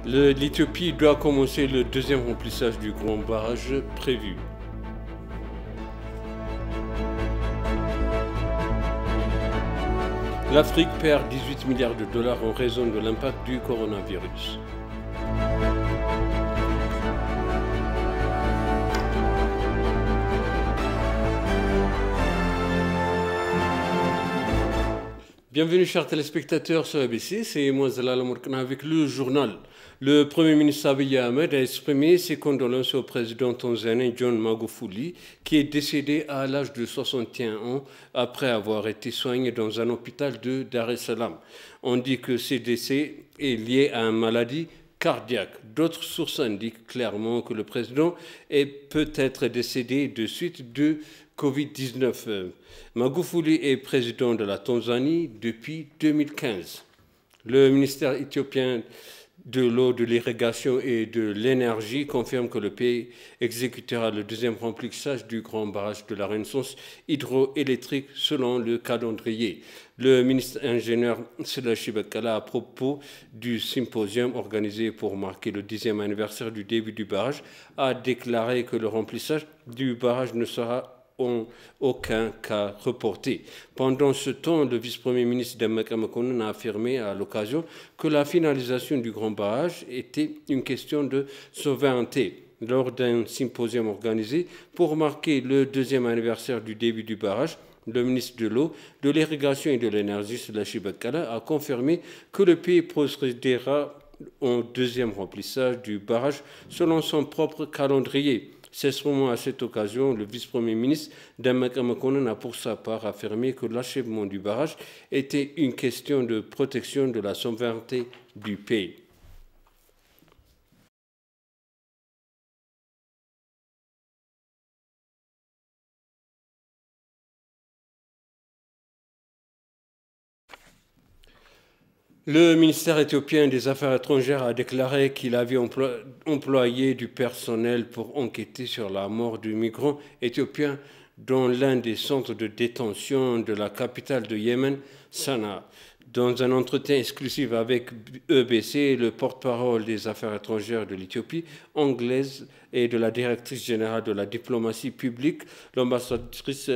L'Éthiopie doit commencer le deuxième remplissage du grand barrage prévu. L'Afrique perd 18 milliards de dollars en raison de l'impact du coronavirus. Bienvenue chers téléspectateurs sur ABC, c'est moi Zalal Mourkna avec le journal. Le Premier ministre Abiy Ahmed a exprimé ses condoléances au président tanzanien John Magufuli qui est décédé à l'âge de 61 ans après avoir été soigné dans un hôpital de Dar es Salaam. On dit que ce décès est lié à une maladie cardiaque. D'autres sources indiquent clairement que le président est peut-être décédé de suite de Covid-19. Magufuli est président de la Tanzanie depuis 2015. Le ministère éthiopien de l'eau, de l'irrigation et de l'énergie confirme que le pays exécutera le deuxième remplissage du grand barrage de la Renaissance hydroélectrique selon le calendrier. Le ministre ingénieur Selachie Bekala, à propos du symposium organisé pour marquer le 10e anniversaire du début du barrage, a déclaré que le remplissage du barrage ne sera en aucun cas reporté. Pendant ce temps, le vice-premier ministre Demeke Mekonnen a affirmé à l'occasion que la finalisation du grand barrage était une question de souveraineté. Lors d'un symposium organisé pour marquer le deuxième anniversaire du début du barrage, le ministre de l'eau, de l'irrigation et de l'énergie, Selachie Bekala, a confirmé que le pays procédera au deuxième remplissage du barrage selon son propre calendrier. C'est seulement à cette occasion, le vice-premier ministre Demeke Mekonnen a pour sa part affirmé que l'achèvement du barrage était une question de protection de la souveraineté du pays. Le ministère éthiopien des Affaires étrangères a déclaré qu'il avait employé du personnel pour enquêter sur la mort du migrant éthiopien dans l'un des centres de détention de la capitale de Yémen, Sanaa. Dans un entretien exclusif avec EBC, le porte-parole des Affaires étrangères de l'Éthiopie anglaise et de la directrice générale de la diplomatie publique, l'ambassadrice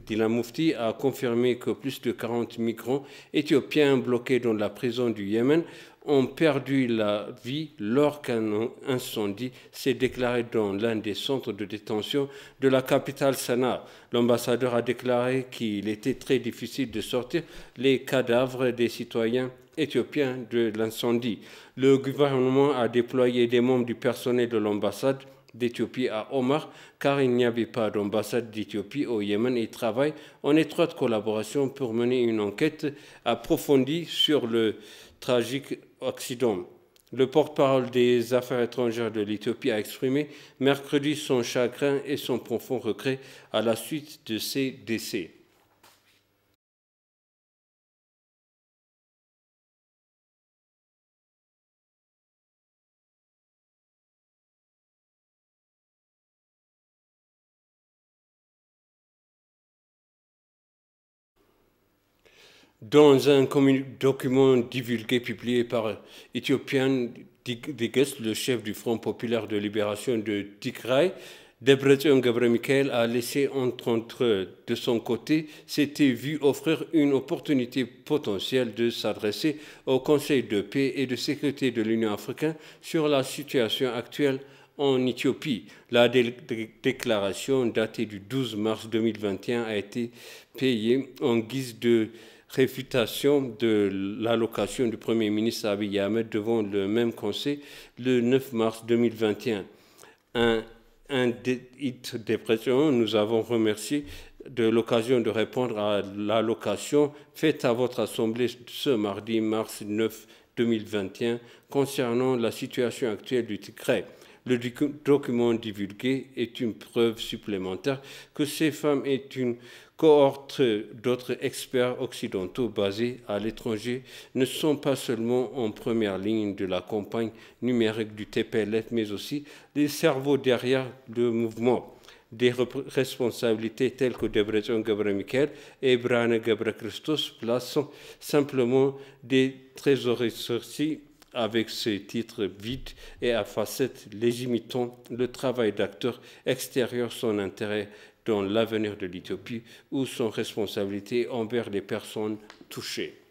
Dina Mufti, a confirmé que plus de 40 migrants éthiopiens bloqués dans la prison du Yémen ont perdu la vie lors qu'un incendie s'est déclaré dans l'un des centres de détention de la capitale Sanaa. L'ambassadeur a déclaré qu'il était très difficile de sortir les cadavres des citoyens éthiopiens de l'incendie. Le gouvernement a déployé des membres du personnel de l'ambassade d'Éthiopie à Omar, car il n'y avait pas d'ambassade d'Éthiopie au Yémen et travaille en étroite collaboration pour mener une enquête approfondie sur le tragique accident. Le porte-parole des Affaires étrangères de l'Éthiopie a exprimé mercredi son chagrin et son profond regret à la suite de ces décès. Dans un document divulgué, publié par Ethiopian Digest, le chef du Front populaire de libération de Tigray, Debretsion Gebremichael a laissé entendre de son côté s'était vu offrir une opportunité potentielle de s'adresser au Conseil de paix et de sécurité de l'Union africaine sur la situation actuelle en Éthiopie. La déclaration datée du 12 mars 2021 a été payée en guise de réfutation de l'allocation du Premier ministre Abiy Ahmed devant le même Conseil le 9 mars 2021. Un dépression, nous avons remercié de l'occasion de répondre à l'allocation faite à votre Assemblée ce mardi, mars 9 2021, concernant la situation actuelle du Tigray. Le document divulgué est une preuve supplémentaire que ces femmes est une cohorte d'autres experts occidentaux basés à l'étranger ne sont pas seulement en première ligne de la campagne numérique du TPLF, mais aussi les cerveaux derrière le mouvement. Des responsabilités telles que Debretsion Gebremichael et Brane Gebre Christos placent simplement des trésoriers avec ses titres vides et à facettes les imitant le travail d'acteurs extérieurs, son intérêt dans l'avenir de l'Éthiopie ou son responsabilité envers les personnes touchées.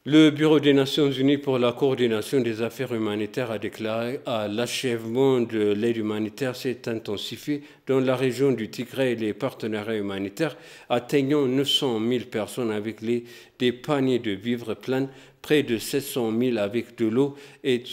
Le Bureau des Nations Unies pour la coordination des affaires humanitaires a déclaré à l'achèvement de l'aide humanitaire s'est intensifié dans la région du Tigray et les partenariats humanitaires atteignant 900 000 personnes avec des paniers de vivres pleins, près de 700 000 avec de l'eau et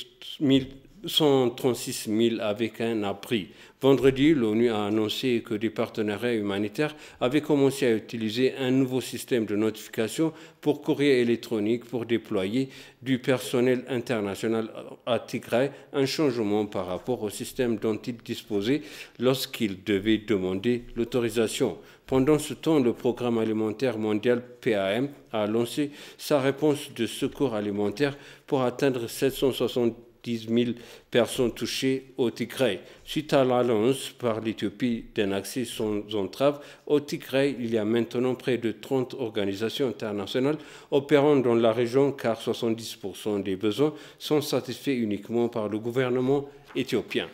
136 000 avec un abri. Vendredi, l'ONU a annoncé que des partenariats humanitaires avaient commencé à utiliser un nouveau système de notification pour courrier électronique pour déployer du personnel international à Tigray, un changement par rapport au système dont ils disposaient lorsqu'ils devaient demander l'autorisation. Pendant ce temps, le Programme alimentaire mondial PAM a lancé sa réponse de secours alimentaire pour atteindre 770 000 personnes touchées au Tigray. Suite à l'annonce par l'Éthiopie d'un accès sans entrave au Tigray, il y a maintenant près de 30 organisations internationales opérant dans la région car 70% des besoins sont satisfaits uniquement par le gouvernement éthiopien.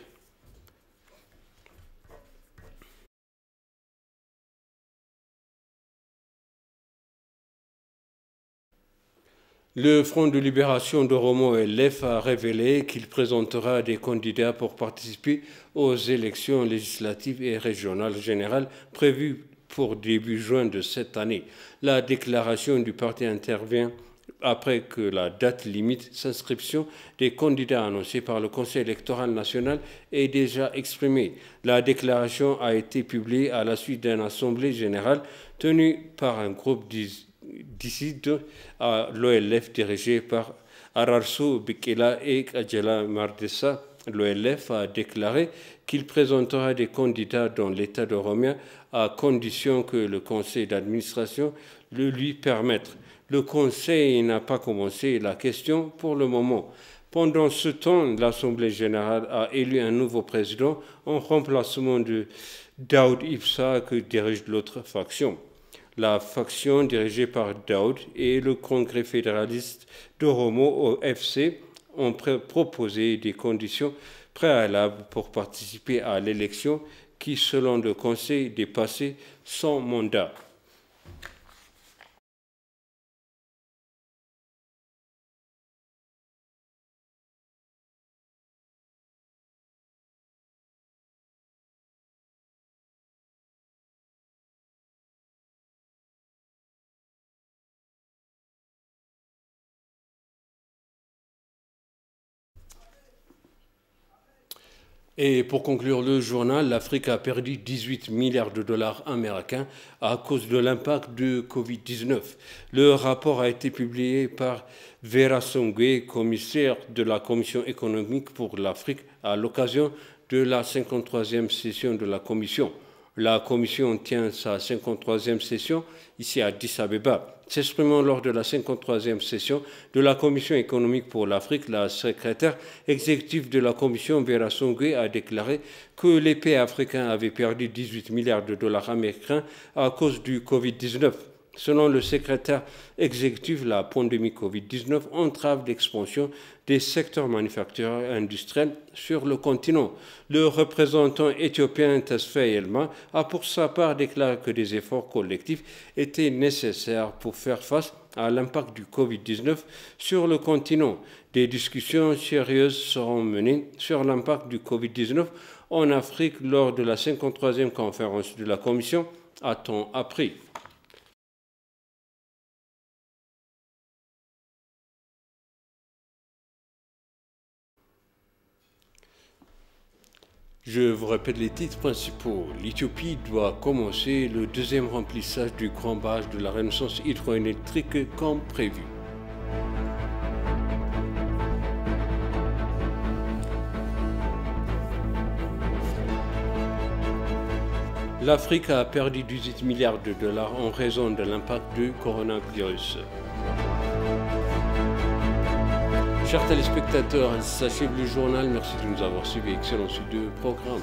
Le Front de libération d'Oromo LF a révélé qu'il présentera des candidats pour participer aux élections législatives et régionales générales prévues pour début juin de cette année. La déclaration du parti intervient après que la date limite d'inscription des candidats annoncés par le Conseil électoral national est déjà exprimée. La déclaration a été publiée à la suite d'une assemblée générale tenue par un groupe d'ici à l'OLF dirigé par Ararso Bikela et Kajala Mardessa. L'OLF a déclaré qu'il présentera des candidats dans l'État d'Oromia à condition que le conseil d'administration le lui permette. Le conseil n'a pas commencé la question pour le moment. Pendant ce temps, l'Assemblée générale a élu un nouveau président en remplacement de Daoud Ipsa que dirige l'autre faction. La faction dirigée par Daoud et le Congrès fédéraliste d'Oromo OFC ont proposé des conditions préalables pour participer à l'élection qui, selon le Conseil, dépassait son mandat. Et pour conclure le journal, l'Afrique a perdu 18 milliards de dollars américains à cause de l'impact de Covid-19. Le rapport a été publié par Vera Songwe, commissaire de la Commission économique pour l'Afrique, à l'occasion de la 53e session de la Commission. La Commission tient sa 53e session ici à Addis Abeba. S'exprimant lors de la 53e session de la Commission économique pour l'Afrique, la secrétaire exécutive de la Commission, Vera Songwe, a déclaré que les pays africains avaient perdu 18 milliards de dollars américains à cause du Covid-19. Selon le secrétaire exécutif, la pandémie Covid-19 entrave l'expansion des secteurs manufacturiers et industriels sur le continent. Le représentant éthiopien Tesfaye Elma a pour sa part déclaré que des efforts collectifs étaient nécessaires pour faire face à l'impact du Covid-19 sur le continent. Des discussions sérieuses seront menées sur l'impact du Covid-19 en Afrique lors de la 53e conférence de la Commission, a-t-on appris. Je vous répète les titres principaux. L'Éthiopie doit commencer le deuxième remplissage du grand barrage de la Renaissance hydroélectrique comme prévu. L'Afrique a perdu 18 milliards de dollars en raison de l'impact du coronavirus. Chers téléspectateurs, s'achève le journal. Merci de nous avoir suivis. Excellent suite de programme.